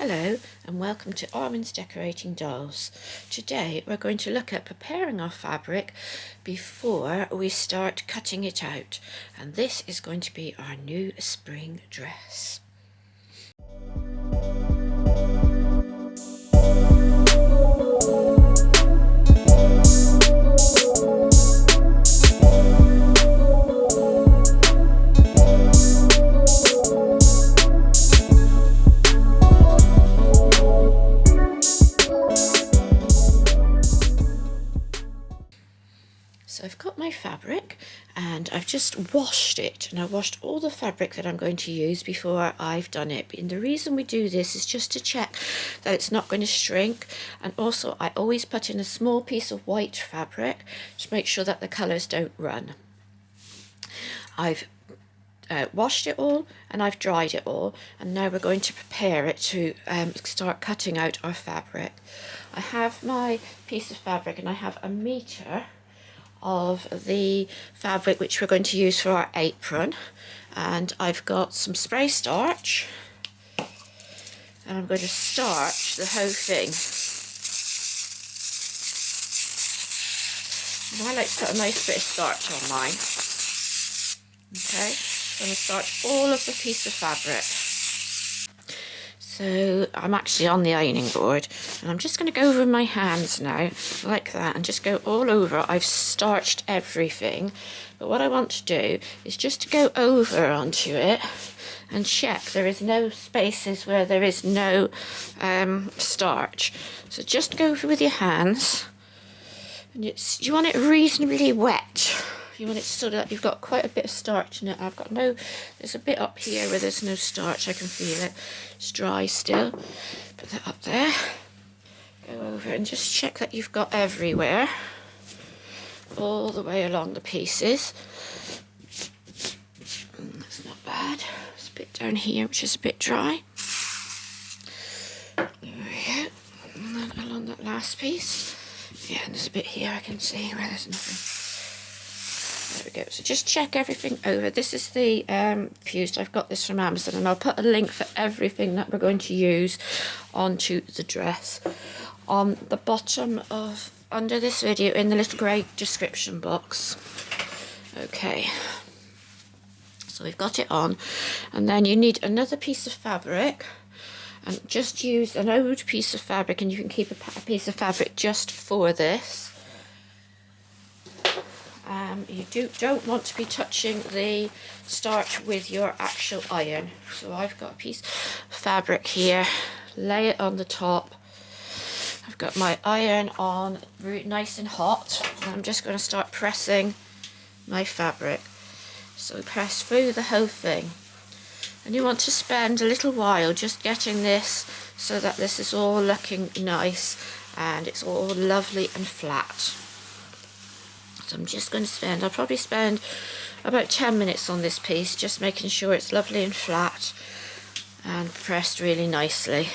Hello and welcome to Arwen's Decorating Dolls. Today we're going to look at preparing our fabric before we start cutting it out, and this is going to be our new spring dress. So I've got my fabric and I've just washed it, and I washed all the fabric that I'm going to use before I've done it. And the reason we do this is just to check that it's not going to shrink, and also I always put in a small piece of white fabric to make sure that the colours don't run. I've washed it all and I've dried it all, and now we're going to prepare it to start cutting out our fabric. I have my piece of fabric and I have a metre of the fabric which we're going to use for our apron, and I've got some spray starch and I'm going to starch the whole thing. And I like to put a nice bit of starch on mine. Okay, I'm going to starch all of the piece of fabric. So I'm actually on the ironing board and I'm just going to go over my hands now like that and just go all over. I've starched everything, but what I want to do is just to go over onto it and check there is no spaces where there is no starch. So just go over with your hands, and you want it reasonably wet. You want it so that you've got quite a bit of starch in it. There's a bit up here where there's no starch. I can feel it. It's dry still. Put that up there. Go over and just check that you've got everywhere, all the way along the pieces. That's not bad. There's a bit down here which is a bit dry. There we go. And then along that last piece. Yeah, and there's a bit here I can see where there's nothing. There we go. So just check everything over. This is the fused. I've got this from Amazon, and I'll put a link for everything that we're going to use onto the dress on the bottom of under this video in the little grey description box. Okay. So we've got it on, and then you need another piece of fabric, and just use an old piece of fabric, and you can keep a piece of fabric just for this. You don't want to be touching the starch with your actual iron. So I've got a piece of fabric here, lay it on the top. I've got my iron on nice and hot, and I'm just going to start pressing my fabric. So press through the whole thing, and you want to spend a little while just getting this so that this is all looking nice and it's all lovely and flat. So I'm just going to I'll probably spend about 10 minutes on this piece, just making sure it's lovely and flat and pressed really nicely.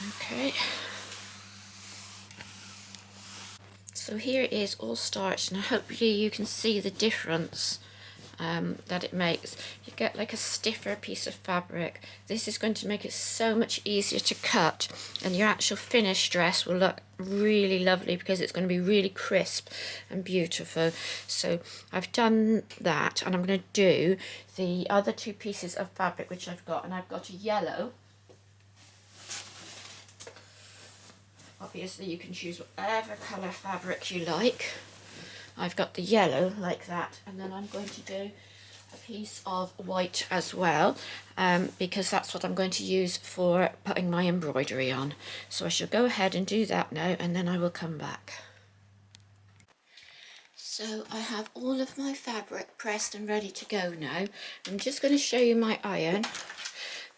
Okay. So here it is all starched, and hopefully you can see the difference that it makes. You get like a stiffer piece of fabric. This is going to make it so much easier to cut, and your actual finished dress will look really lovely because it's going to be really crisp and beautiful. So I've done that, and I'm going to do the other two pieces of fabric which I've got, and I've got a yellow. Obviously you can choose whatever colour fabric you like. I've got the yellow like that, and then I'm going to do a piece of white as well, because that's what I'm going to use for putting my embroidery on. So I shall go ahead and do that now, and then I will come back. So I have all of my fabric pressed and ready to go now. I'm just going to show you my iron.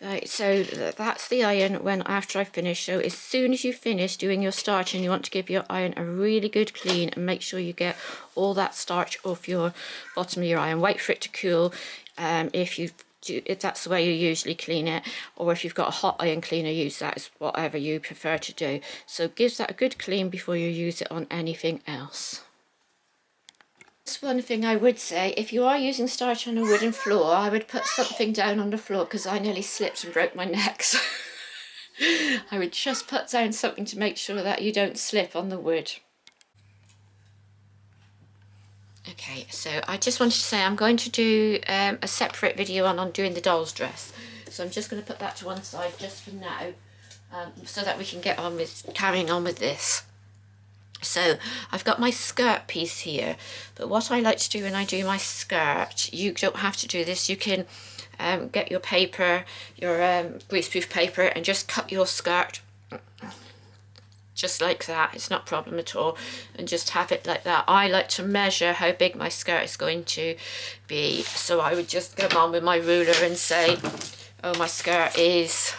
Right, so that's the iron after I finish. So as soon as you finish doing your starch, and you want to give your iron a really good clean and make sure you get all that starch off your bottom of your iron. Wait for it to cool if that's the way you usually clean it, or if you've got a hot iron cleaner, use that as whatever you prefer to do. So give that a good clean before you use it on anything else. One thing I would say, if you are using starch on a wooden floor, I would put something down on the floor, because I nearly slipped and broke my neck. So I would just put down something to make sure that you don't slip on the wood. Okay, so I just wanted to say I'm going to do a separate video on doing the doll's dress. So I'm just going to put that to one side just for now, so that we can get on with carrying on with this. So I've got my skirt piece here, but what I like to do when I do my skirt, you don't have to do this, you can get your paper, your greaseproof paper, and just cut your skirt just like that. It's not a problem at all, and just have it like that. I like to measure how big my skirt is going to be, so I would just go on with my ruler and say, oh, my skirt is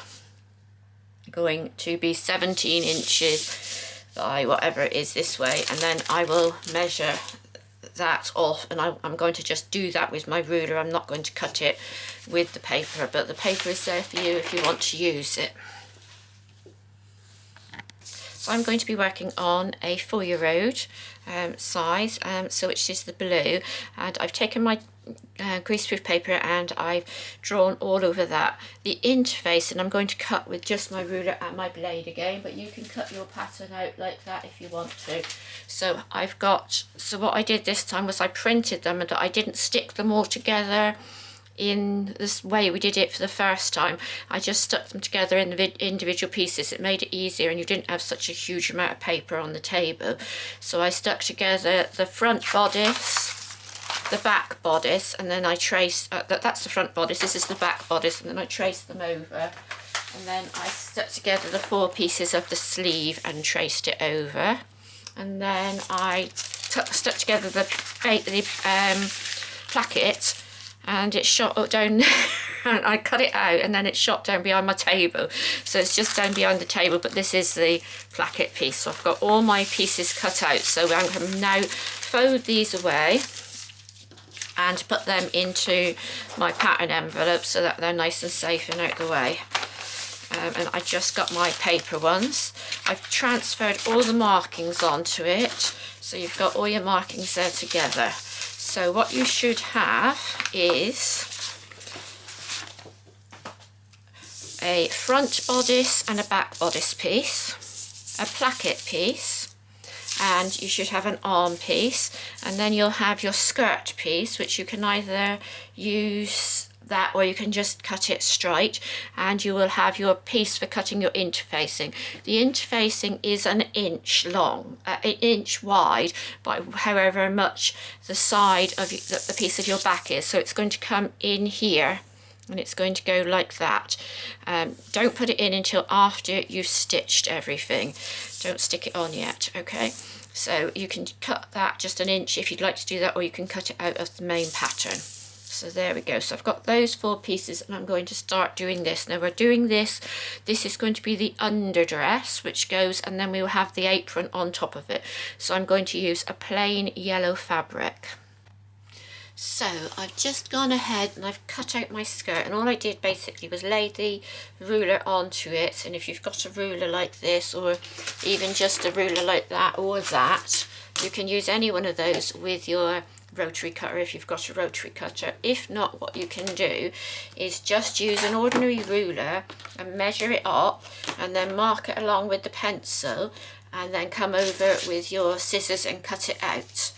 going to be 17 inches by whatever it is this way, and then I will measure that off, and I'm going to just do that with my ruler. I'm not going to cut it with the paper, but the paper is there for you if you want to use it. So I'm going to be working on a 4-year-old size, so which is the blue, and I've taken my greaseproof paper and I've drawn all over that the interface, and I'm going to cut with just my ruler and my blade again, but you can cut your pattern out like that if you want to. So what I did this time was I printed them, and I didn't stick them all together in this way we did it for the first time. I just stuck them together in the individual pieces. It made it easier, and you didn't have such a huge amount of paper on the table. So I stuck together the front bodice, the back bodice, and then I traced, that's the front bodice, this is the back bodice, and then I traced them over, and then I stuck together the 4 pieces of the sleeve and traced it over, and then I stuck together the placket, and it shot down and I cut it out, and then it shot down behind my table, so it's just down behind the table, but this is the placket piece. So I've got all my pieces cut out, so I'm going to now fold these away and put them into my pattern envelope so that they're nice and safe and out of the way. And I just got my paper ones. I've transferred all the markings onto it, so you've got all your markings there together. So what you should have is a front bodice and a back bodice piece, a placket piece, and you should have an arm piece, and then you'll have your skirt piece, which you can either use that or you can just cut it straight, and you will have your piece for cutting your interfacing. The interfacing is an inch long, an inch wide, by however much the side of the piece of your back is. So it's going to come in here, and it's going to go like that. Don't put it in until after you've stitched everything. Don't stick it on yet, okay? So you can cut that just an inch if you'd like to do that, or you can cut it out of the main pattern. So there we go. So I've got those 4 pieces, and I'm going to start doing this. Now we're doing this is going to be the underdress, which goes, and then we will have the apron on top of it. So I'm going to use a plain yellow fabric. So I've just gone ahead and I've cut out my skirt, and all I did basically was lay the ruler onto it. And if you've got a ruler like this, or even just a ruler like that or that, you can use any one of those with your rotary cutter if you've got a rotary cutter. If not, what you can do is just use an ordinary ruler and measure it up, and then mark it along with the pencil, and then come over with your scissors and cut it out.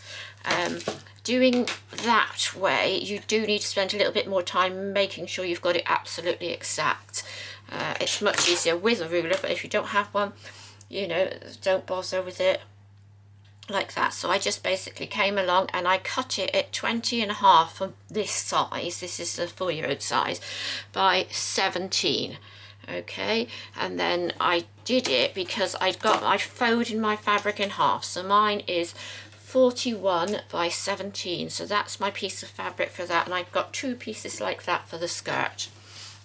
Doing that way, you do need to spend a little bit more time making sure you've got it absolutely exact. It's much easier with a ruler, but if you don't have one, you know, don't bother with it like that. So I just basically came along and I cut it at 20.5 of this size. This is the 4-year-old size by 17. Okay, and then I did it because I folded my fabric in half. So mine is 41 by 17, so that's my piece of fabric for that, and I've got 2 pieces like that for the skirt.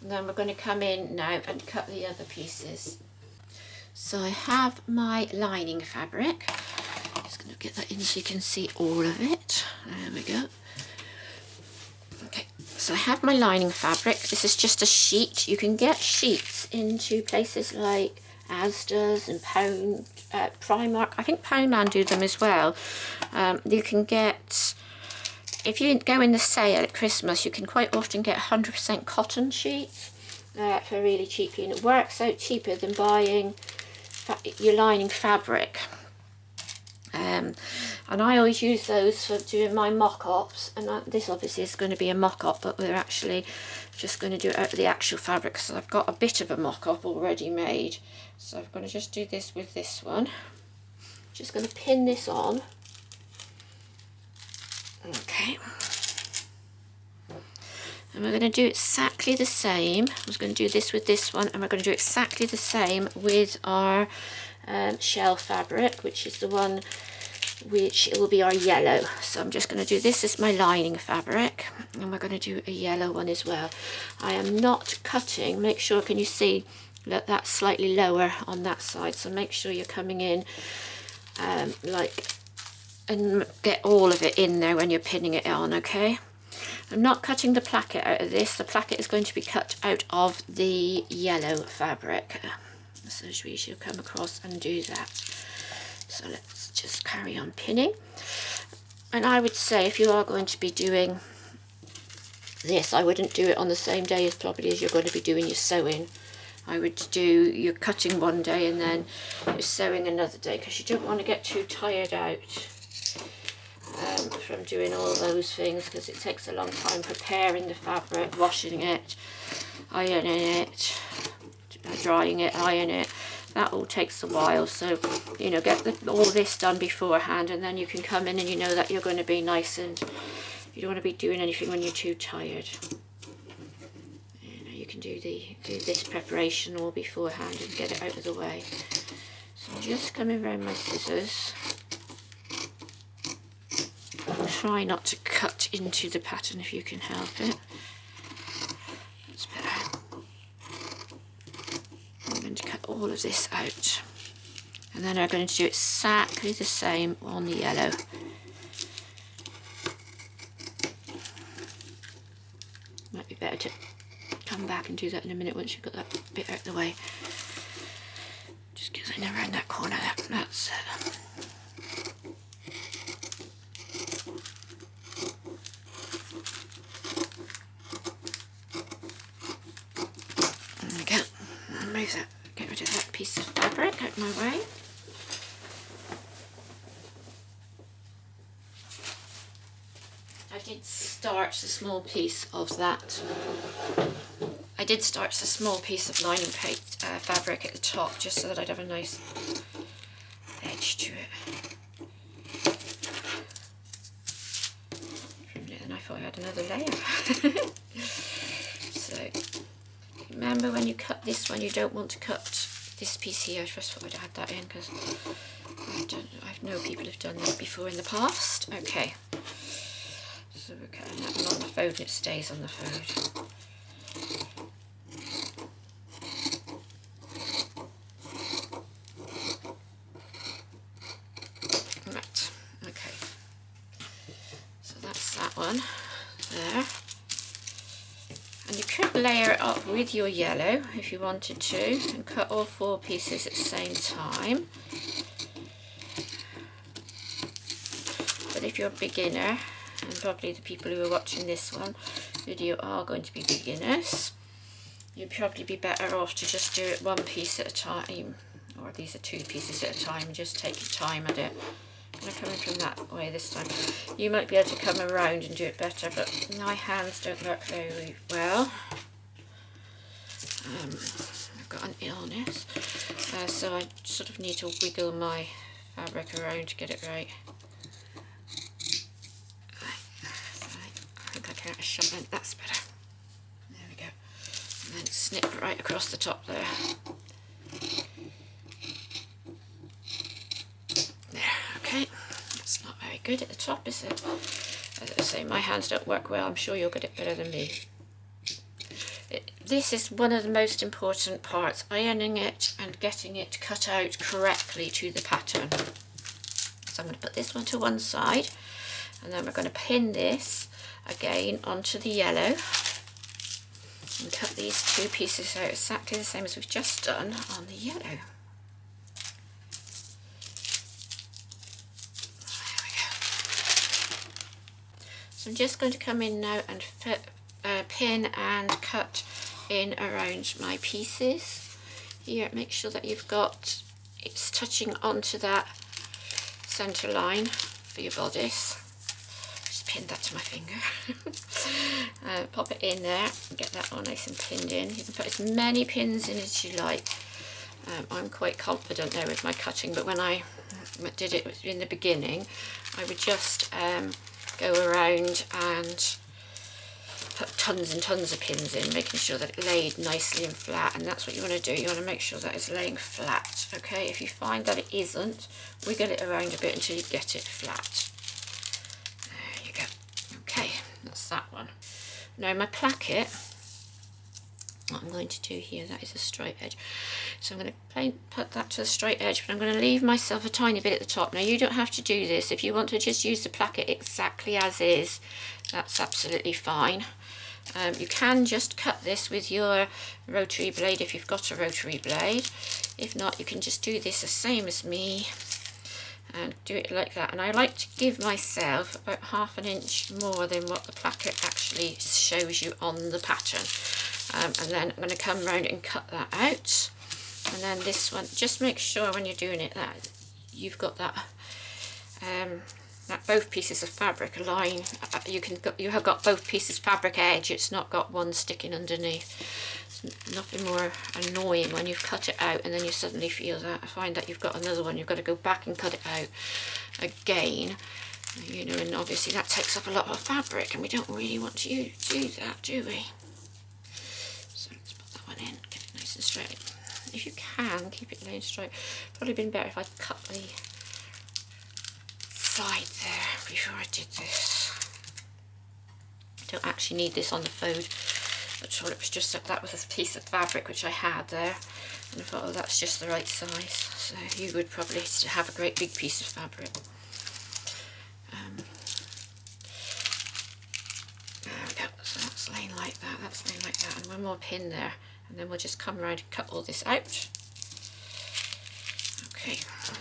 And then we're going to come in now and cut the other pieces. So I have my lining fabric. Just going to get that in so you can see all of it. There we go. Okay, so I have my lining fabric. This is just a sheet. You can get sheets into places like Asda's and Primark. I think Poundland do them as well. You can get if you go in the sale at Christmas, you can quite often get 100% cotton sheets for really cheaply, and it works out cheaper than buying your lining fabric. And I always use those for doing my mock-ups, and this obviously is going to be a mock-up, but we're actually just going to do it out of the actual fabric, so I've got a bit of a mock-up already made. So I'm going to just do this with this one. Just going to pin this on. Okay. And we're going to do exactly the same. I was going to do this with this one, and we're going to do exactly the same with our shell fabric, which is the one which it will be our yellow. So I'm just going to do this as my lining fabric, and we're going to do a yellow one as well. I am not cutting. Make sure, can you see that that's slightly lower on that side? So make sure you're coming in and get all of it in there when you're pinning it on, okay? I'm not cutting the placket out of this. The placket is going to be cut out of the yellow fabric. So we should come across and do that. So let's just carry on pinning. And I would say if you are going to be doing this, I wouldn't do it on the same day as probably as you're going to be doing your sewing. I would do your cutting one day and then your sewing another day, because you don't want to get too tired out from doing all those things, because it takes a long time preparing the fabric, washing it, ironing it, drying it, ironing it. That all takes a while, so you know, get all this done beforehand, and then you can come in and you know that you're going to be nice, and you don't want to be doing anything when you're too tired. You know, you can do this preparation all beforehand and get it out of the way. So I'm just coming around my scissors. Try not to cut into the pattern if you can help it. That's better. I'm going to cut all of this out, and then I'm going to do exactly the same on the yellow. Might be better to come back and do that in a minute once you've got that bit out of the way. Just get in around that corner. That's it. Move that, get rid of that piece of fabric out my way. I did starch a small piece of that. I did starch a small piece of lining fabric at the top, just so that I'd have a nice edge to it. And I thought I had another layer. So remember, when you cut this one, you don't want to cut this piece here. I just thought I'd add that in because I know people have done that before in the past. Okay, so we're cutting that one on the fold, and it stays on the fold. Right, okay, so that's that one there. And you could layer it up with your yellow if you wanted to, and cut all 4 pieces at the same time. But if you're a beginner, and probably the people who are watching this video are going to be beginners, you'd probably be better off to just do it 1 piece at a time, or these are 2 pieces at a time, and just take your time at it. I'm coming from that way this time. You might be able to come around and do it better, but my hands don't work very well. I've got an illness, so I sort of need to wiggle my fabric around to get it right. I think I can't shut that. That's better. There we go. And then snip right across the top there. Okay, that's not very good at the top, is it? As I say, my hands don't work well. I'm sure you'll get it better than me. This is one of the most important parts, ironing it and getting it cut out correctly to the pattern. So I'm going to put this one to one side, and then we're going to pin this again onto the yellow and cut these 2 pieces out exactly the same as we've just done on the yellow. So I'm just going to come in now and pin and cut in around my pieces. Here, make sure that you've got, it's touching onto that centre line for your bodice. Just pin that to my finger. Pop it in there and get that all nice and pinned in. You can put as many pins in as you like. I'm quite confident there with my cutting, but when I did it in the beginning, I would just go around and put tons and tons of pins in, making sure that it laid nicely and flat, and that's what you want to do. You want to make sure that it's laying flat, okay? If you find that it isn't, wiggle it around a bit until you get it flat. There you go. Okay, that's that one. Now my placket, what I'm going to do here, that is a straight edge. So I'm going to put that to the straight edge, but I'm going to leave myself a tiny bit at the top. Now you don't have to do this. If you want to just use the placket exactly as is, that's absolutely fine. You can just cut this with your rotary blade if you've got a rotary blade. If not, you can just do this the same as me and do it like that. And I like to give myself about 1/2 inch more than what the placket actually shows you on the pattern. And then I'm going to come around and cut that out. And then this one, just make sure when you're doing it that you've got that that both pieces of fabric align. You have got both pieces of fabric edge. It's not got one sticking underneath. It's nothing more annoying when you've cut it out and then you suddenly find that you've got another one. You've got to go back and cut it out again. You know, and obviously that takes up a lot of fabric, and we don't really want to do that, do we? So let's put that one in, get it nice and straight. If you can, keep it laying straight. Probably been better if I cut the side there before I did this. I don't actually need this on the fold at all. It was just that was a piece of fabric which I had there, and I thought, oh, that's just the right size. So you would probably have a great big piece of fabric. There we go. So that's laying like that. That's laying like that, and one more pin there, and then we'll just come around and cut all this out. Okay. So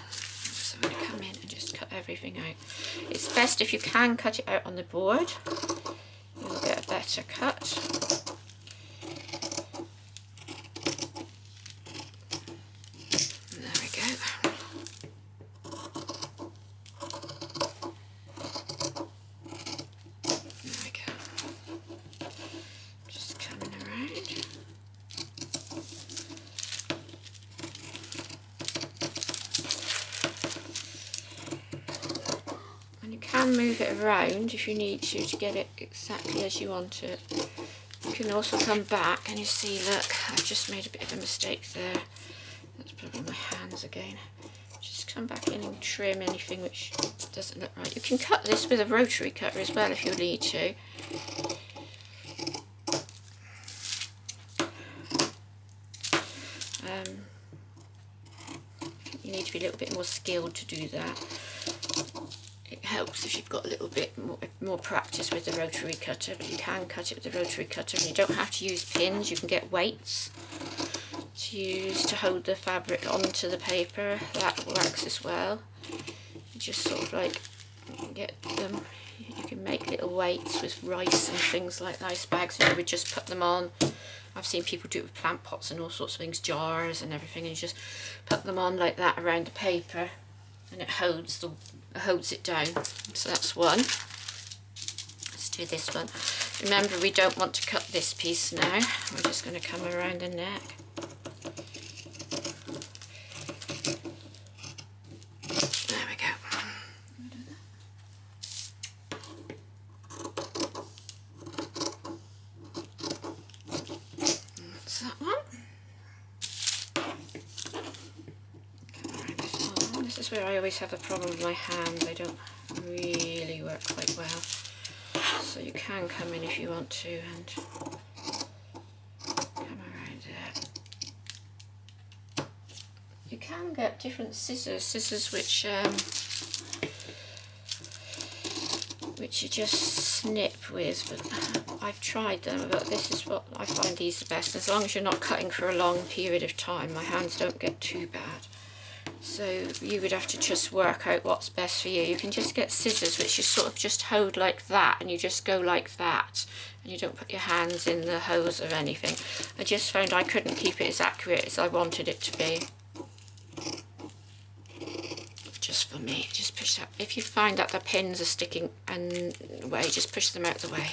I'm going to come in and just cut everything out. It's best if you can cut it out on the board. You'll get a better cut. There we go. There we go. Just coming around. Move it around if you need to get it exactly as you want it. You can also come back and you see, look, I've just made a bit of a mistake there. That's probably my hands again. Just come back in and trim anything which doesn't look right. You can cut this with a rotary cutter as well if you need to. You need to be a little bit more skilled to do that. It helps if you've got a little bit more practice with the rotary cutter, but you can cut it with the rotary cutter, and you don't have to use pins. You can get weights to use to hold the fabric onto the paper. That works as well. You just sort of like get them. You can make little weights with rice and things like that, ice bags, and you would just put them on. I've seen people do it with plant pots and all sorts of things, jars and everything, and you just put them on like that around the paper, and it holds it down. So that's one. Let's do this one. Remember, we don't want to cut this piece now. We're just going to come around the neck. There we go. That's that one. This is where I always have a problem with my hands. They don't really work quite well. So you can come in if you want to and come around there. You can get different scissors which you just snip with, but I've tried them, but this is what I find these the best. As long as you're not cutting for a long period of time, my hands don't get too bad. So you would have to just work out what's best for you. You can just get scissors which you sort of just hold like that, and you just go like that, and you don't put your hands in the holes or anything. I just found I couldn't keep it as accurate as I wanted it to be. Just for me, just push that. If you find that the pins are sticking in the way, just push them out of the way.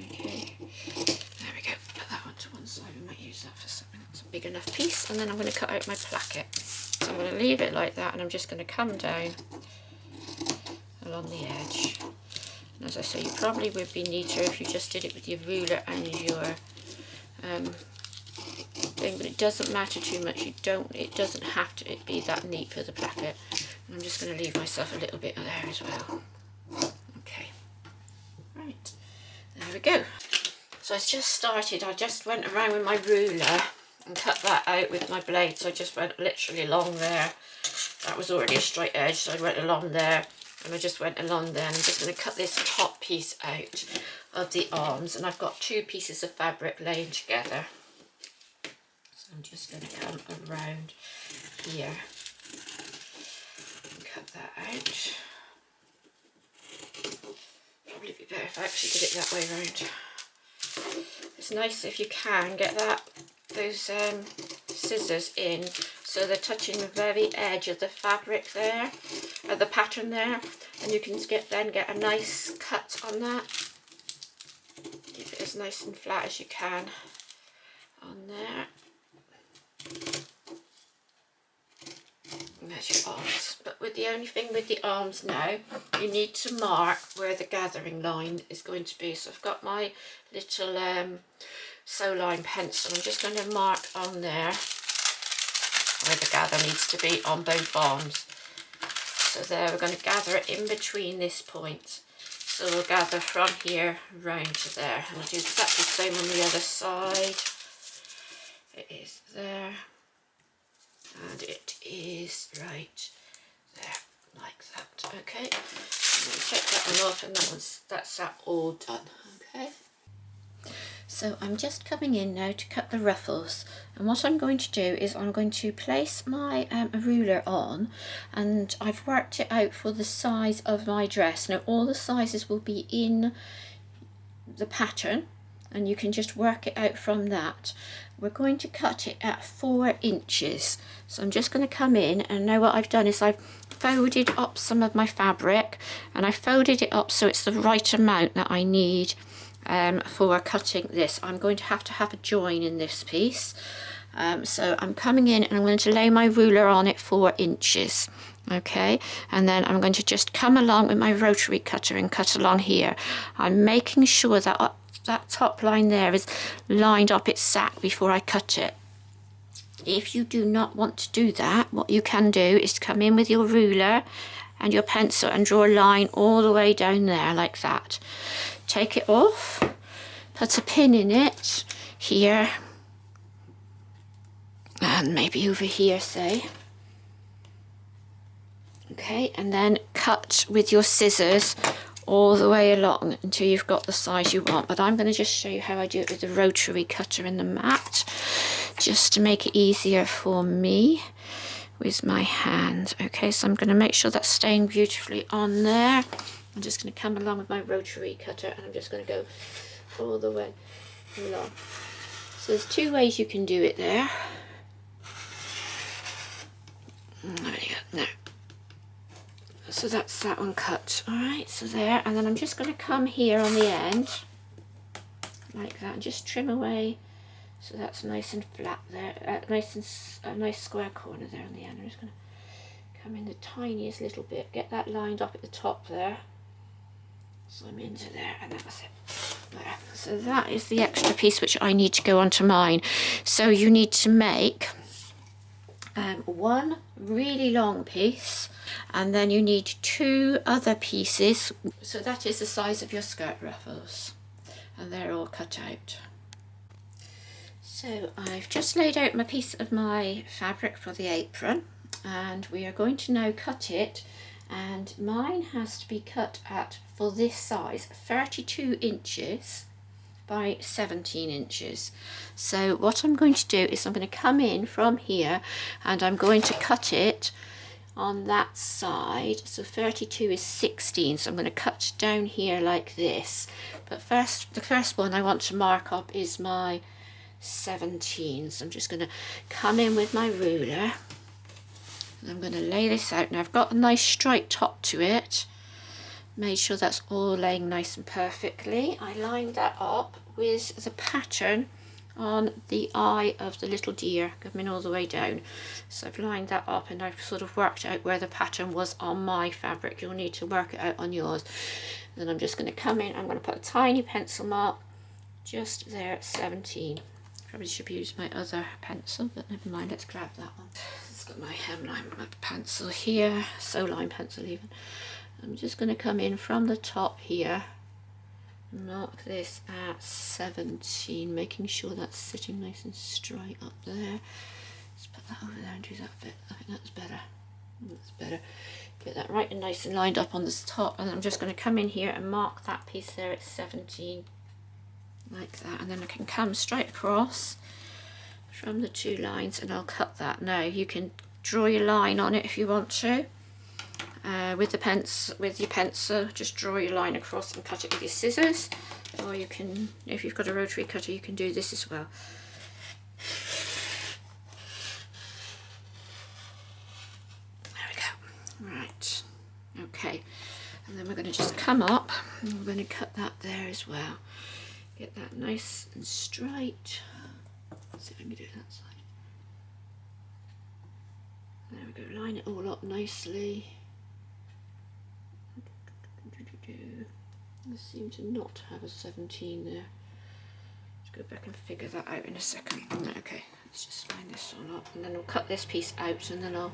Okay, there we go. Put that one to one side. We might use that for something. It's a big enough piece. And then I'm going to cut out my placket. So I'm going to leave it like that, and I'm just going to come down along the edge. And as I say, you probably would be neater if you just did it with your ruler and your thing, but it doesn't matter too much. It doesn't have to be that neat for the placket. And I'm just going to leave myself a little bit there as well. Okay, right, there we go. So I just started. I just went around with my ruler and cut that out with my blade. So I just went literally along there. That was already a straight edge, so I went along there, and I just went along there, and I'm just going to cut this top piece out of the arms, and I've got 2 pieces of fabric laying together. So I'm just going to come around here and cut that out. Probably be better if I actually did it that way around. It's nice if you can get those scissors in so they're touching the very edge of the fabric there, the pattern there, and you can then get a nice cut on that. Keep it as nice and flat as you can on there. And there's your arms. But with the only thing with the arms now, you need to mark where the gathering line is going to be. So I've got my little sew line pencil. I'm just going to mark on there where the gather needs to be on both arms. So there, we're going to gather it in between this point. So we'll gather from here round to there, and I'll do exactly the same on the other side. It is there, and it is right there, like that. Okay, I'm going to take that one off, and that's that all done. Okay. So I'm just coming in now to cut the ruffles, and what I'm going to do is I'm going to place my ruler on, and I've worked it out for the size of my dress. Now all the sizes will be in the pattern, and you can just work it out from that. We're going to cut it at 4 inches. So I'm just going to come in, and now what I've done is I've folded up some of my fabric, and I folded it up so it's the right amount that I need for cutting this. I'm going to have a join in this piece, so I'm coming in and I'm going to lay my ruler on it 4 inches. Okay, and then I'm going to just come along with my rotary cutter and cut along here. I'm making sure that that top line there is lined up its sack before I cut it. If you do not want to do that, what you can do is come in with your ruler and your pencil and draw a line all the way down there like that. Take it off, put a pin in it here, and maybe over here, say. Okay, and then cut with your scissors all the way along until you've got the size you want. But I'm going to just show you how I do it with the rotary cutter and the mat, just to make it easier for me with my hand. Okay, so I'm going to make sure that's staying beautifully on there. I'm just going to come along with my rotary cutter, and I'm just going to go all the way along. So there's 2 ways you can do it there. There you go. No. So that's that one cut. Alright, so there, and then I'm just going to come here on the end like that and just trim away so that's nice and flat there, a nice square corner there on the end. I'm just going to come in the tiniest little bit, get that lined up at the top there. So I'm into there, and that's it. There. So that is the extra piece which I need to go onto mine. So you need to make one really long piece, and then you need 2 other pieces. So that is the size of your skirt ruffles, and they're all cut out. So I've just laid out my piece of my fabric for the apron, and we are going to now cut it. And mine has to be cut at, for this size, 32 inches, by 17 inches. So what I'm going to do is I'm going to come in from here and I'm going to cut it on that side. So 32 is 16, so I'm going to cut down here like this. But first, the first one I want to mark up is my 17. So I'm just going to come in with my ruler and I'm going to lay this out. Now I've got a nice straight top to it. Made sure that's all laying nice and perfectly. I lined that up with the pattern on the eye of the little deer coming all the way down. So I've lined that up and I've sort of worked out where the pattern was on my fabric. You'll need to work it out on yours. Then I'm just going to come in, I'm going to put a tiny pencil mark just there at 17. Probably should use my other pencil, but never mind, let's grab that one. It's got my hemline pencil here, sew line pencil even. I'm just going to come in from the top here, mark this at 17, making sure that's sitting nice and straight up there. Let's put that over there and do that bit. I think that's better. That's better. Get that right and nice and lined up on this top, and I'm just going to come in here and mark that piece there at 17, like that, and then I can come straight across from the two lines and I'll cut that. Now you can draw your line on it if you want to. With your pencil, just draw your line across and cut it with your scissors, or you can, if you've got a rotary cutter, you can do this as well. There we go. Right, okay, and then we're going to just come up and we're going to cut that there as well. Get that nice and straight. Let's see if I can do it that side. There we go, line it all up nicely. I seem to not have a 17 there. Let's go back and figure that out in a second. Okay, let's just line this one up and then I'll cut this piece out and then I'll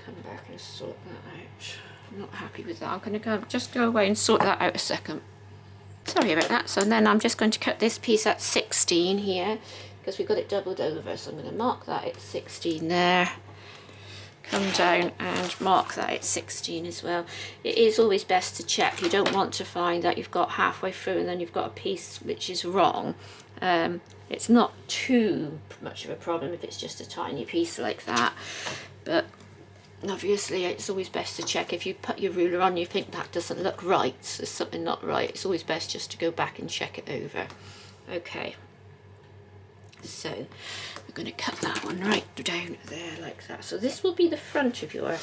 come back and sort that out. I'm not happy with that. I'm going to just go away and sort that out a second. Sorry about that. So then I'm just going to cut this piece at 16 here because we've got it doubled over. So I'm going to mark that at 16 there. Come down and mark that at 16 as well. It is always best to check. You don't want to find that you've got halfway through and then you've got a piece which is wrong. It's not too much of a problem if it's just a tiny piece like that, but obviously it's always best to check. If you put your ruler on, you think that doesn't look right, there's something not right, it's always best just to go back and check it over. Okay, so we're going to cut that one right down there like that. So this will be the front of your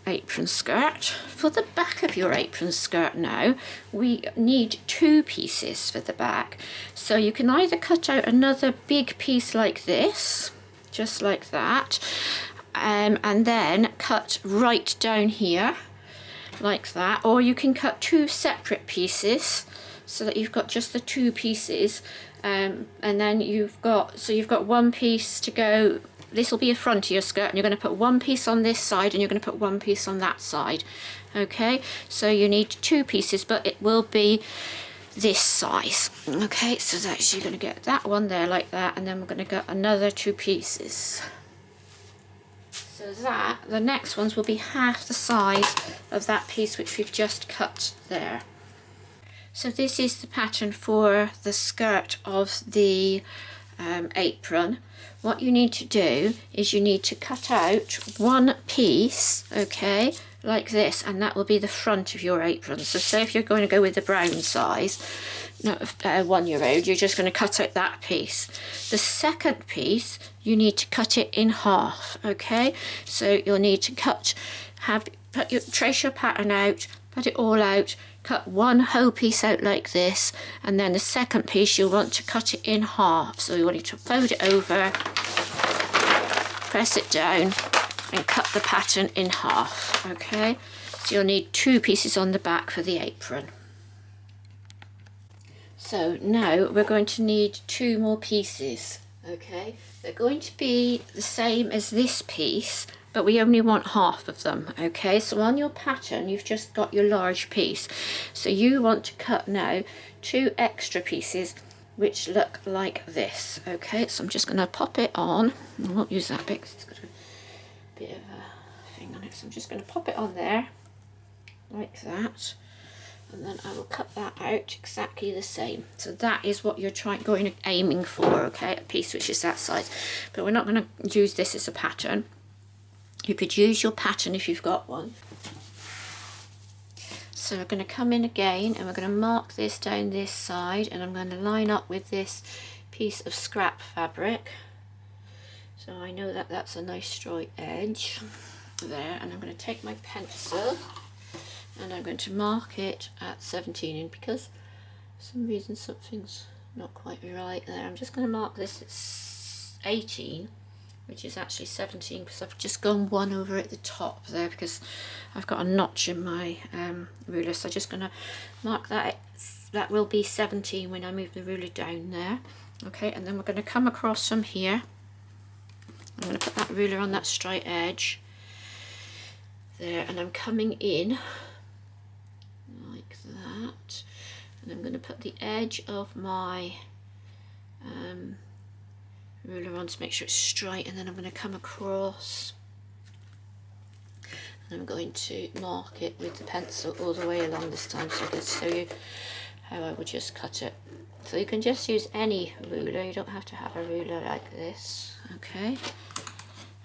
apron skirt. For the back of your apron skirt now, we need two pieces for the back. So you can either cut out another big piece like this, just like that, and then cut right down here like that, or you can cut two separate pieces so that you've got just the two pieces, and then you've got one piece to go. This will be a front of your skirt and you're going to put one piece on this side and you're going to put one piece on that side. Okay, so you need two pieces, but it will be this size. Okay, so that's, you're going to get that one there like that, and then we're going to get another two pieces. So that, the next ones will be half the size of that piece which we've just cut there. So this is the pattern for the skirt of the apron. What you need to do is you need to cut out one piece, okay, like this, and that will be the front of your apron. So say if you're going to go with the brown size, no, 1 year old, you're just going to cut out that piece. The second piece, you need to cut it in half, okay? So you'll need to trace your pattern out, put it all out, cut one whole piece out like this, and then the second piece you'll want to cut it in half. So you want to fold it over, press it down, and cut the pattern in half, okay? So you'll need two pieces on the back for the apron. So now we're going to need two more pieces, okay? They're going to be the same as this piece, but we only want half of them, okay? So on your pattern, you've just got your large piece. So you want to cut now two extra pieces which look like this, okay? So I'm just going to pop it on. I won't use that bit because it's got a bit of a thing on it. So I'm just going to pop it on there like that. and then I will cut that out exactly the same. So that is what you're aiming for, okay, a piece which is that size. But we're not going to use this as a pattern. You could use your pattern if you've got one. So we're going to come in again and we're going to mark this down this side, and I'm going to line up with this piece of scrap fabric. So I know that that's a nice straight edge there, and I'm going to take my pencil and I'm going to mark it at 17, and because for some reason something's not quite right there, I'm just going to mark this at 18, which is actually 17, because I've just gone one over at the top there because I've got a notch in my ruler. So I'm just going to mark that. That will be 17 when I move the ruler down there. Okay, and then we're going to come across from here. I'm going to put that ruler on that straight edge there, and I'm coming in like that, and I'm going to put the edge of my ruler on to make sure it's straight, and then I'm going to come across and I'm going to mark it with the pencil all the way along this time, so I can show you how I would just cut it. So you can just use any ruler, you don't have to have a ruler like this, okay?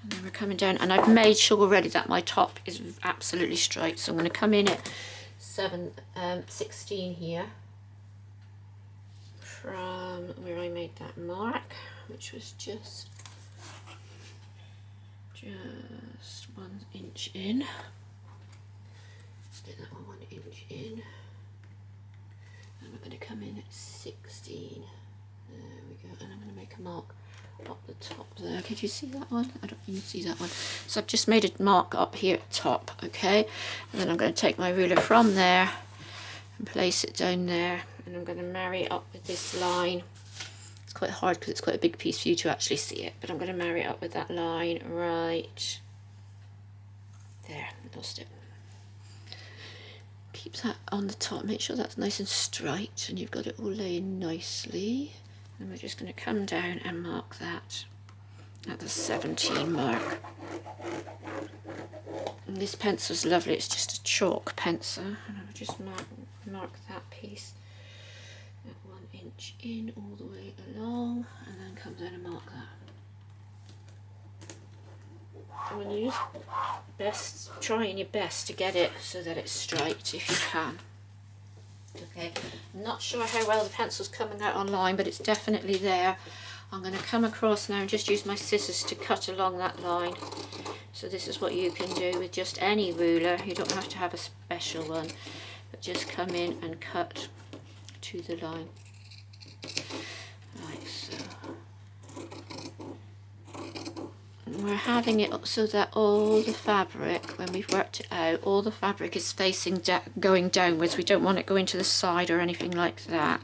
And then we're coming down, and I've made sure already that my top is absolutely straight, so I'm going to come in at 16 here from where I made that mark, which was just 1 inch in. Get that one 1 inch in, and we're going to come in at 16. There we go, and I'm going to make a mark up the top there. Could you see that one? I don't even see that one. So I've just made a mark up here at the top, okay? And then I'm going to take my ruler from there and place it down there, and I'm going to marry it up with this line. It's quite hard because it's quite a big piece for you to actually see it, but I'm going to marry it up with that line right there. Lost it. Keep that on the top, make sure that's nice and straight and you've got it all laying nicely. And we're just going to come down and mark that at the 17 mark. And this pencil's lovely, it's just a chalk pencil, and I'll just mark that piece at 1 inch in all the way along, and then come down and mark that. And when you just trying your best to get it so that it's straight if you can. Okay, I'm not sure how well the pencil's coming out online, but it's definitely there. I'm going to come across now and just use my scissors to cut along that line. So this is what you can do with just any ruler. You don't have to have a special one, but just come in and cut to the line. Right, so we're having it so that all the fabric, when we've worked it out, all the fabric is facing going downwards. We don't want it going to the side or anything like that,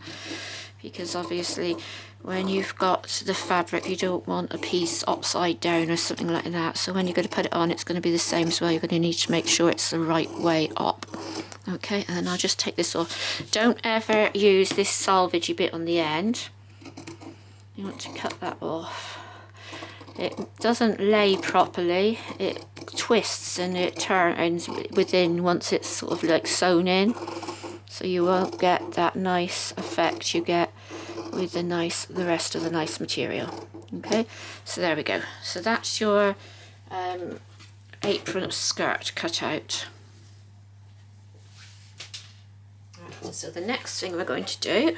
because obviously when you've got the fabric you don't want a piece upside down or something like that. So when you're going to put it on, it's going to be the same as well. You're going to need to make sure it's the right way up. Okay, and then I'll just take this off. Don't ever use this salvagey bit on the end. You want to cut that off. It doesn't lay properly, it twists and it turns within once it's sort of like sewn in, so you won't get that nice effect you get with the rest of the nice material. Okay, so there we go. So that's your apron skirt cut out. Right, so the next thing we're going to do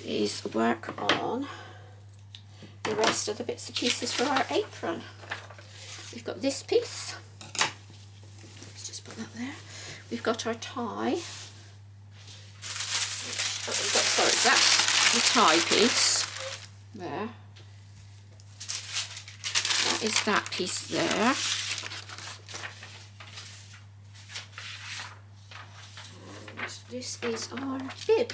is work on the rest of the bits and pieces for our apron. We've got this piece. Let's just put that there. We've got our tie. Sorry, that's the tie piece there. That is that piece there. And this is our bib.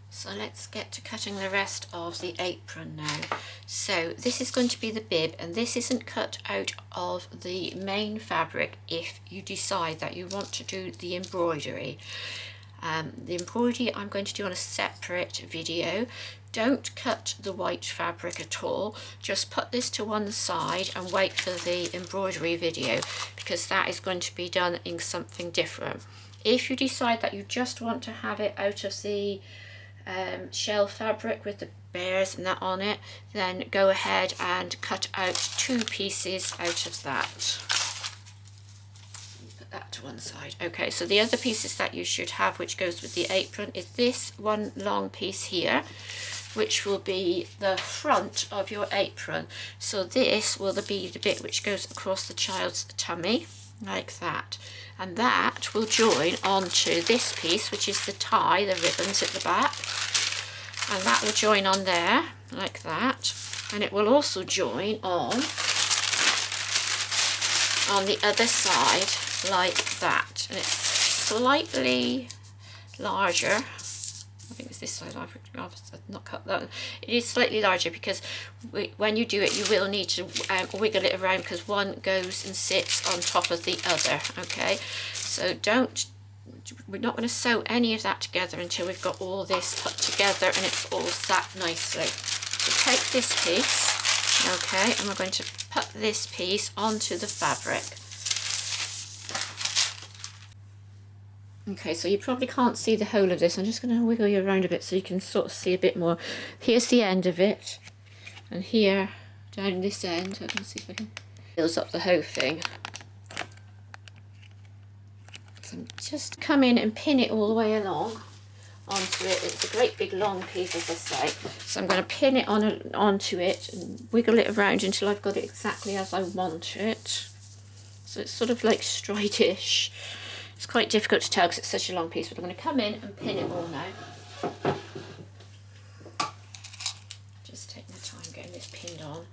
So let's get to cutting the rest of the apron now. So this is going to be the bib, and this isn't cut out of the main fabric if you decide that you want to do the embroidery. The embroidery I'm going to do on a separate video. Don't cut the white fabric at all, just put this to one side and wait for the embroidery video, because that is going to be done in something different. If you decide that you just want to have it out of the shell fabric with the bears and that on it, then go ahead and cut out 2 pieces out of that. Put that to one side. Okay, so the other pieces that you should have, which goes with the apron, is this one long piece here, which will be the front of your apron. So this will be the bit which goes across the child's tummy, like that. And that will join onto this piece, which is the tie, the ribbons at the back. And that will join on there, like that. And it will also join on the other side, like that. And it's slightly larger. I think it's this side. I've not cut that. It is slightly larger because when you do it, you will need to wiggle it around, because one goes and sits on top of the other. Okay, so we're not going to sew any of that together until we've got all this put together and it's all sat nicely. So take this piece, okay, and we're going to put this piece onto the fabric. Okay, so you probably can't see the whole of this. I'm just going to wiggle you around a bit so you can sort of see a bit more. Here's the end of it, and here down this end, I can see if I can build up the whole thing. So just come in and pin it all the way along onto it. It's a great big long piece, as I say. So I'm going to pin it onto it and wiggle it around until I've got it exactly as I want it. So it's sort of like straightish. It's quite difficult to tell because it's such a long piece, but I'm going to come in and pin it all now. Just taking the time getting this pinned on.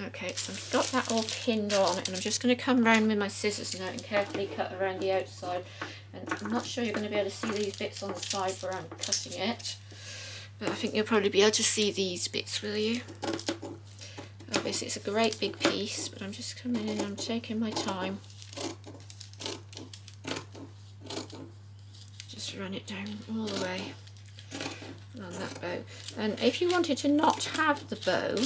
Okay, so I've got that all pinned on, and I'm just going to come round with my scissors now and carefully cut around the outside. And I'm not sure you're going to be able to see these bits on the side where I'm cutting it, but I think you'll probably be able to see these bits, will you? Obviously it's a great big piece, but I'm just coming in and I'm taking my time. Just run it down all the way on that bow. And if you wanted to not have the bow,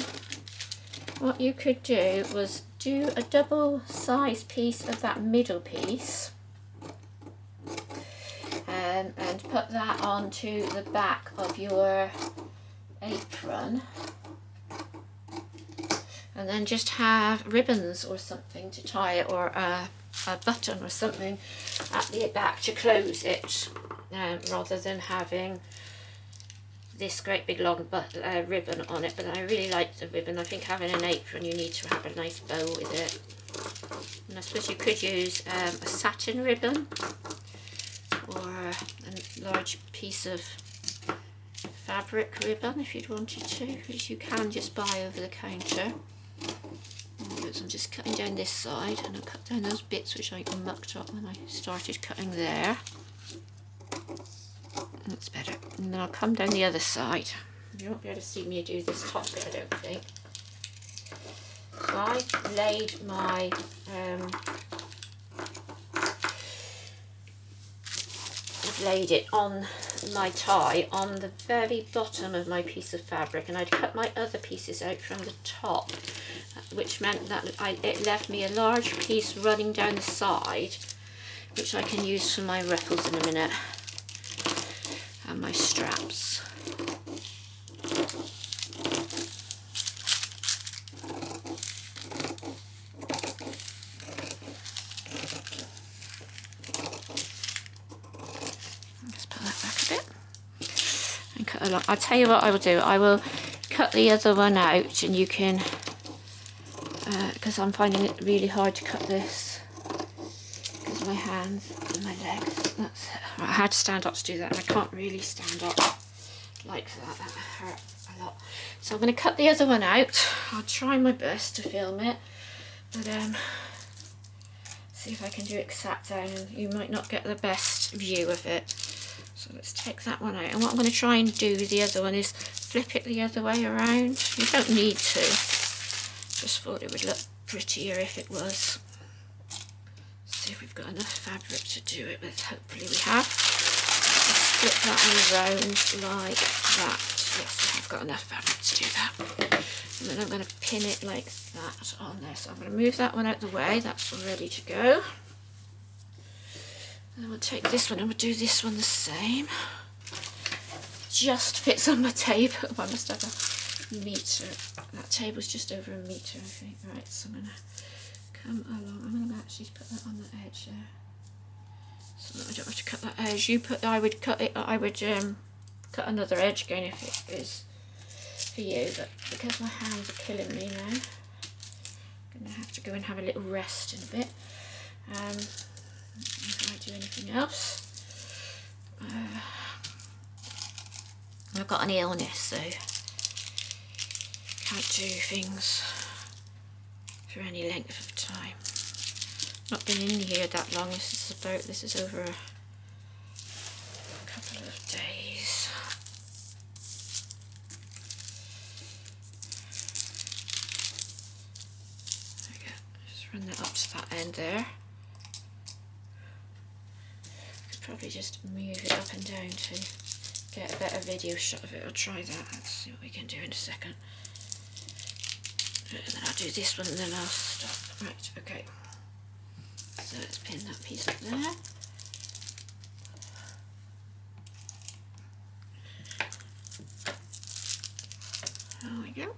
what you could do was do a double size piece of that middle piece and put that onto the back of your apron, and then just have ribbons or something to tie it, or a button or something at the back to close it, rather than having this great big long ribbon on it. But I really like the ribbon. I think having an apron, you need to have a nice bow with it. And I suppose you could use a satin ribbon or a large piece of fabric ribbon if you'd wanted to, which you can just buy over the counter. So I'm just cutting down this side, and I'll cut down those bits which I mucked up when I started cutting there. That's better. And then I'll come down the other side. You won't be able to see me do this top bit, I don't think. So I laid my I've laid it on my tie on the very bottom of my piece of fabric, and I'd cut my other pieces out from the top, which meant that it left me a large piece running down the side, which I can use for my ruffles in a minute. And my straps. Just put that back a bit and cut along. I'll tell you what I will do. I will cut the other one out, and you can, because I'm finding it really hard to cut this because of my hands and my legs. That's it. I had to stand up to do that, and I can't really stand up like that. That hurt a lot. So I'm going to cut the other one out. I'll try my best to film it, but see if I can do it sat down, and you might not get the best view of it. So let's take that one out. And what I'm going to try and do with the other one is flip it the other way around. You don't need to. Just thought it would look prettier if it was. see if we've got enough fabric to do it with. Hopefully we have. Split that around like that. Yes, we have got enough fabric to do that. And then I'm going to pin it like that on there. So I'm going to move that one out the way. That's all ready to go. And then we'll take this one and we'll do this one the same. Just fits on my table. I must have a metre. That table's just over a metre, I think. Right, so I'm going to come along. I'm going to actually put that on the edge there. So that I don't have to cut that edge. I would cut it. I would cut another edge again if it is for you. But because my hands are killing me now, I'm going to have to go and have a little rest in a bit. If I do anything else. I've got an illness, so can't do things for any length of time. Not been in here that long. This is over a couple of days. There we go. Just run that up to that end there. Could probably just move it up and down to get a better video shot of it. I'll try that. Let's see what we can do in a second. And then I'll do this one and then I'll stop. Right, okay. So let's pin that piece up there. There we go.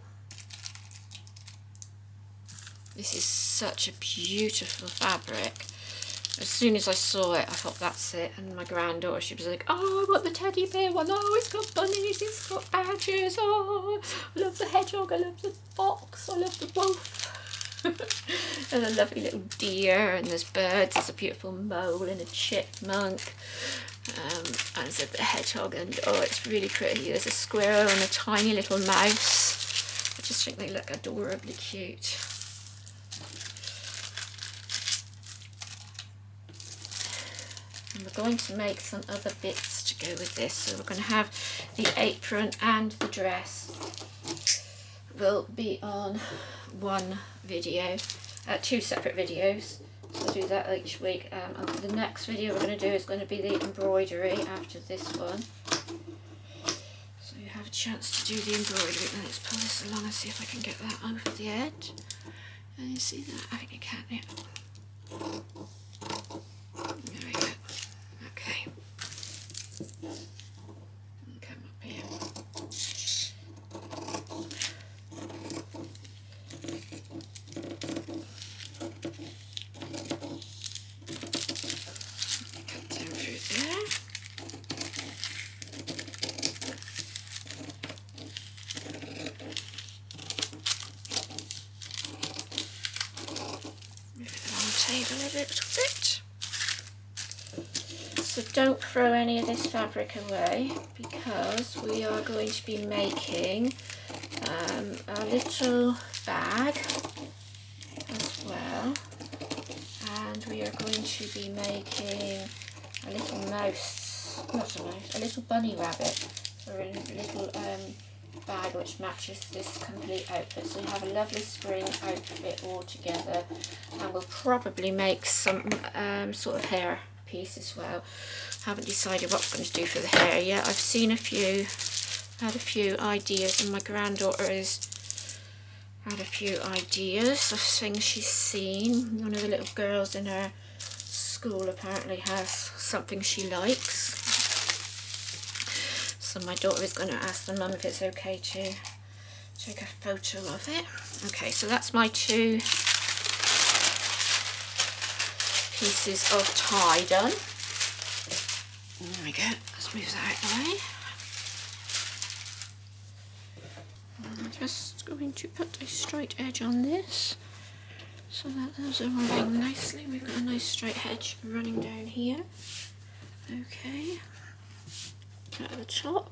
This is such a beautiful fabric. As soon as I saw it, I thought that's it. And my granddaughter, she was like, "Oh, I want the teddy bear one. Oh, it's got bunnies, it's got badgers. Oh, I love the hedgehog, I love the fox, I love the wolf." And a lovely little deer, and there's birds, there's a beautiful mole and a chipmunk. And so the hedgehog, and oh, it's really pretty. There's a squirrel and a tiny little mouse. I just think they look adorably cute. And we're going to make some other bits to go with this. So we're going to have the apron and the dress will be on one video, two separate videos. So I'll do that each week. And the next video we're going to do is going to be the embroidery after this one. So you have a chance to do the embroidery. Now let's pull this along and see if I can get that over the edge. Can you see that? I think you can, yeah. There we go. Okay. Come up here. Cut down through there. Move it along the table a little bit. So don't throw any of this fabric away, because we are going to be making a little bag as well, and we are going to be making a little mouse, not a mouse, a little bunny rabbit, or a little bag which matches this complete outfit. So you have a lovely spring outfit all together, and we'll probably make some sort of hair piece as well. Haven't decided what I'm going to do for the hair yet. I've seen had a few ideas, and my granddaughter has had a few ideas of things she's seen. One of the little girls in her school apparently has something she likes. So my daughter is going to ask the mum if it's okay to take a photo of it. Okay, so that's my two pieces of tie done. There we go. Let's move that out of the way. I'm just going to put a straight edge on this so that those are running nicely. We've got a nice straight edge running down here. Okay. At the top.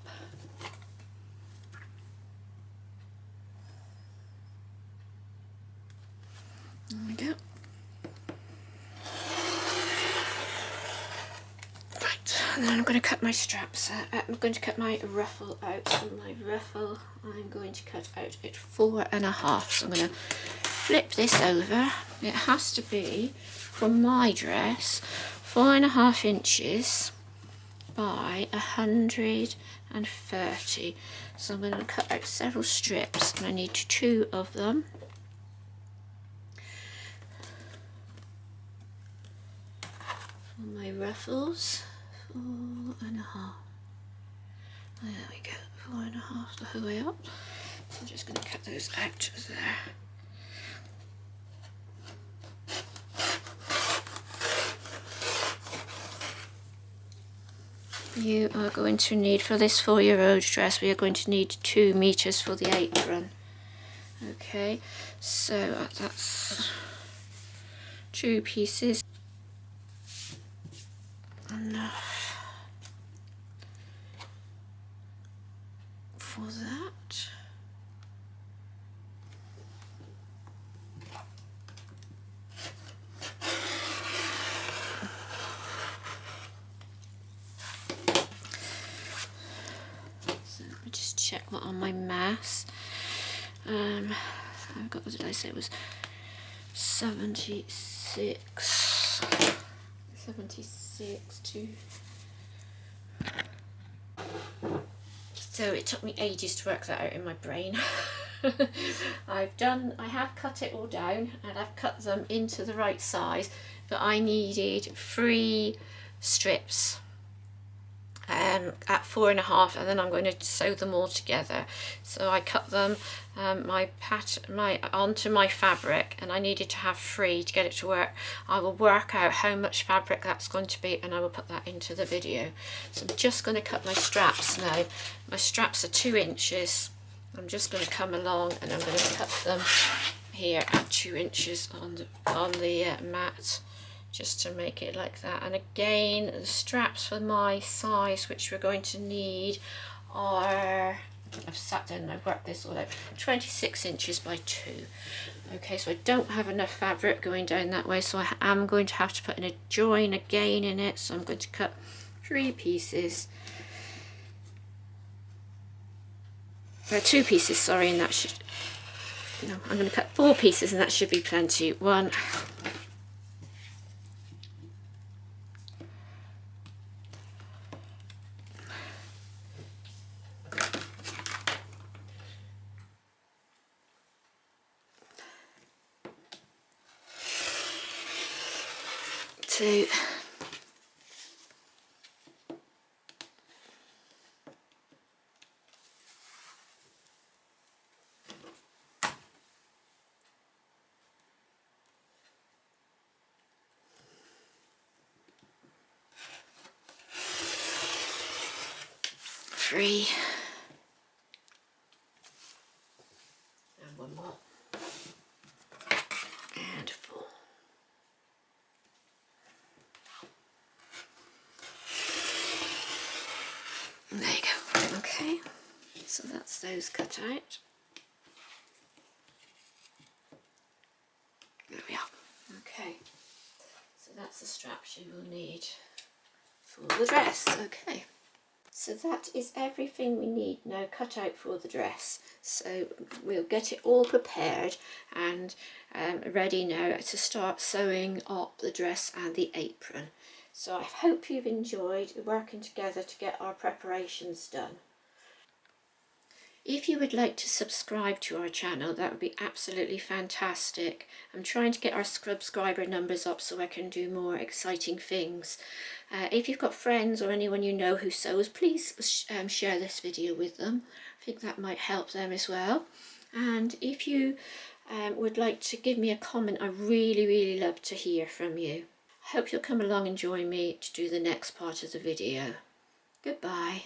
There we go. Right, and then I'm going to cut my straps out. I'm going to cut my ruffle out. And my ruffle, I'm going to cut out at 4.5. So I'm going to flip this over. It has to be, for my dress, 4.5 inches by 130. So I'm going to cut out several strips, and I need 2 of them. For my ruffles, 4.5. There we go, 4.5 the whole way up. So I'm just going to cut those out of there. You are going to need, for this 4-year-old dress, we are going to need 2 meters for the apron. Okay, so that's 2 pieces. Enough for that. So let me just check what on my mass. I've got, what did I say, it was 76 to, so it took me ages to work that out in my brain. I have cut it all down, and I've cut them into the right size, but I needed 3 strips at 4.5, and then I'm going to sew them all together. So I cut them onto my fabric, and I needed to have 3 to get it to work. I will work out how much fabric that's going to be, and I will put that into the video. So I'm just going to cut my straps now. My straps are 2 inches. I'm just going to come along, and I'm going to cut them here at 2 inches on the mat, just to make it like that. And again, the straps for my size, which we're going to need, are, I've sat down and I've worked this all out, 26 inches by 2. Okay, so I don't have enough fabric going down that way, so I am going to have to put in a join again in it. So I'm going to cut 3 pieces, 2 pieces, sorry, and that should, no, I'm going to cut 4 pieces, and that should be plenty. 1, 2, 3, and 1 more, and 4. There you go. Okay, so that's those cut out. There we are. Okay, so that's the straps you will need for the dress. Okay, so that is everything we need now cut out for the dress. So we'll get it all prepared and ready now to start sewing up the dress and the apron. So I hope you've enjoyed working together to get our preparations done. If you would like to subscribe to our channel, that would be absolutely fantastic. I'm trying to get our subscriber numbers up so I can do more exciting things. If you've got friends or anyone you know who sews, please share this video with them. I think that might help them as well. And if you would like to give me a comment, I really love to hear from you. I hope you'll come along and join me to do the next part of the video. Goodbye.